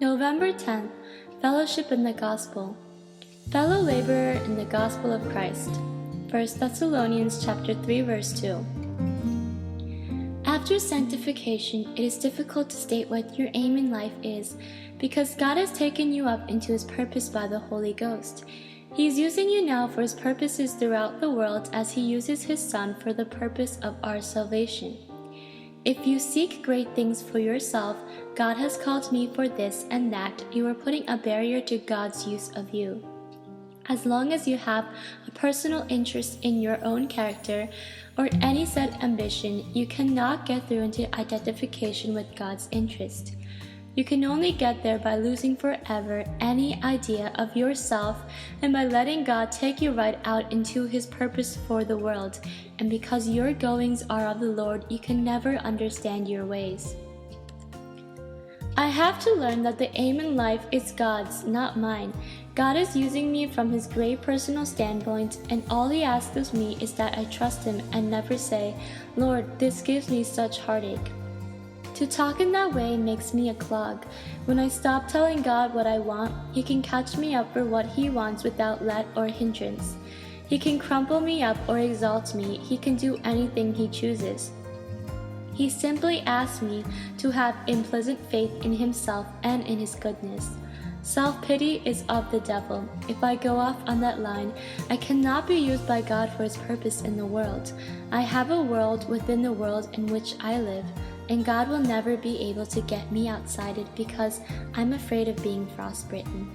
November 10th, Fellowship in the Gospel. Fellow laborer in the Gospel of Christ. 1 Thessalonians chapter 3, verse 2. After sanctification, it is difficult to state what your aim in life is, because God has taken you up into His purpose by the Holy Ghost. He is using you now for His purposes throughout the world as He uses His Son for the purpose of our salvation. If you seek great things for yourself, God has called me for this and that, you are putting a barrier to God's use of you. As long as you have a personal interest in your own character or any set ambition, you cannot get through into identification with God's interest. You can only get there by losing forever any idea of yourself and by letting God take you right out into His purpose for the world. And because your goings are of the Lord, you can never understand your ways. I have to learn that the aim in life is God's, not mine. God is using me from His great personal standpoint, and all He asks of me is that I trust Him and never say, "Lord, this gives me such heartache." To talk in that way makes me a clog. When I stop telling God what I want, He can catch me up for what He wants without let or hindrance. He can crumple me up or exalt me. He can do anything He chooses. He simply asks me to have implicit faith in Himself and in His goodness. Self-pity is of the devil. If I go off on that line, I cannot be used by God for His purpose in the world. I have a world within the world in which I live, and God will never be able to get me outside it because I'm afraid of being frostbitten.